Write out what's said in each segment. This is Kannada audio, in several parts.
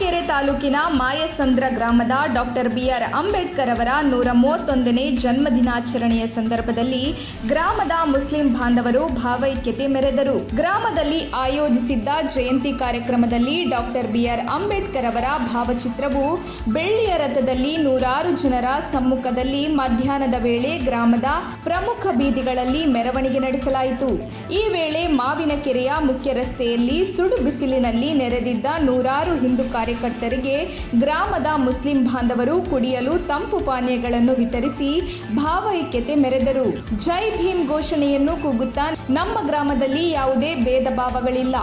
ತರೀಕೆರೆ ತಾಲೂಕಿನ ಮಾಯಸಂದ್ರ ಗ್ರಾಮದ ಡಾಕ್ಟರ್ ಬಿ.ಆರ್. ಅಂಬೇಡ್ಕರ್ ಅವರ 131ನೇ ಜನ್ಮದಿನಾಚರಣೆಯ ಸಂದರ್ಭದಲ್ಲಿ ಗ್ರಾಮದ ಮುಸ್ಲಿಂ ಬಾಂಧವರು ಭಾವೈಕ್ಯತೆ ಮೆರೆದರು. ಗ್ರಾಮದಲ್ಲಿ ಆಯೋಜಿಸಿದ್ದ ಜಯಂತಿ ಕಾರ್ಯಕ್ರಮದಲ್ಲಿ ಡಾಕ್ಟರ್ ಬಿ.ಆರ್. ಅಂಬೇಡ್ಕರ್ ಅವರ ಭಾವಚಿತ್ರವು ಬೆಳ್ಳಿಯ ರಥದಲ್ಲಿ ನೂರಾರು ಜನರ ಸಮ್ಮುಖದಲ್ಲಿ ಮಧ್ಯಾಹ್ನದ ವೇಳೆ ಗ್ರಾಮದ ಪ್ರಮುಖ ಬೀದಿಗಳಲ್ಲಿ ಮೆರವಣಿಗೆ ನಡೆಸಲಾಯಿತು. ಈ ವೇಳೆ ಮಾವಿನಕೆರೆಯ ಮುಖ್ಯ ರಸ್ತೆಯಲ್ಲಿ ಸುಡು ಬಿಸಿಲಿನಲ್ಲಿ ನೆರೆದಿದ್ದ ನೂರಾರು ಹಿಂದೂ ಕಾರ್ಯಕರ್ತರಿಗೆ ಗ್ರಾಮದ ಮುಸ್ಲಿಂ ಬಾಂಧವರು ಕುಡಿಯಲು ತಂಪು ಪಾನೀಯಗಳನ್ನು ವಿತರಿಸಿ ಭಾವೈಕ್ಯತೆ ಮೆರೆದರು. ಜೈ ಭೀಮ್ ಘೋಷಣೆಯನ್ನು ಕೂಗುತ್ತಾ ನಮ್ಮ ಗ್ರಾಮದಲ್ಲಿ ಯಾವುದೇ ಭೇದ ಭಾವಗಳಿಲ್ಲ,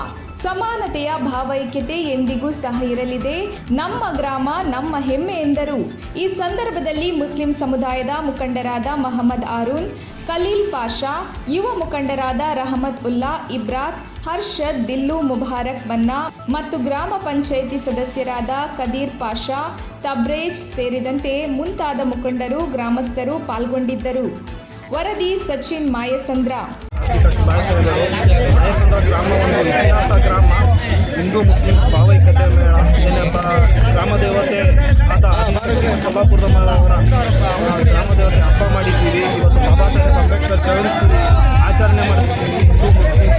ಸಮಾನತೆಯ ಭಾವೈಕ್ಯತೆ ಎಂದಿಗೂ ಸಹ ಇರಲಿದೆ, ನಮ್ಮ ಗ್ರಾಮ ನಮ್ಮ ಹೆಮ್ಮೆ ಎಂದರು. ಈ ಸಂದರ್ಭದಲ್ಲಿ ಮುಸ್ಲಿಂ ಸಮುದಾಯದ ಮುಖಂಡರಾದ ಮಹಮ್ಮದ್ ಆರೂನ್, ಖಲೀಲ್ ಪಾಷಾ, ಯುವ ಮುಖಂಡರಾದ ರಹಮತ್ ಉಲ್ಲಾ ಇಬ್ರಾತ್, ಹರ್ಷದ್, ದಿಲ್ಲು ಮುಬಾರಕ್ ಬನ್ನಾ ಮತ್ತು ಗ್ರಾಮ ಪಂಚಾಯಿತಿ ಸದಸ್ಯರಾದ ಕದೀರ್ ಪಾಷಾ, ತಬ್ರೇಜ್ ಸೇರಿದಂತೆ ಮುಂತಾದ ಮುಖಂಡರು ಗ್ರಾಮಸ್ಥರು ಪಾಲ್ಗೊಂಡಿದ್ದರು. ವರದಿ ಸಚಿನ್ ಮಾಯಸಂದ್ರ. ಮಾಯಸಂದ್ರ ಗ್ರಾಮ ಒಂದು ಇತಿಹಾಸ ಗ್ರಾಮ. ಹಿಂದೂ ಮುಸ್ಲಿಂ ಭಾವೈಕ್ಯತೆ ಮೇಳ. ಏನಪ್ಪ, ಗ್ರಾಮ ದೇವತೆ ಆದ ಆದಿಶಕ್ತಿ ಕಬಾಪುರದವರ ಗ್ರಾಮ ದೇವತೆ ಹಬ್ಬ ಮಾಡಿದ್ದೀವಿ. ಇವತ್ತು ಬಾಬಾ ಸಾಹೇಬ್ ಅಂಬೇಡ್ಕರ್ ಜಯಂತಿ ಆಚರಣೆ ಮಾಡ್ತಿದ್ದೀವಿ. ಹಿಂದೂ ಮುಸ್ಲಿಂ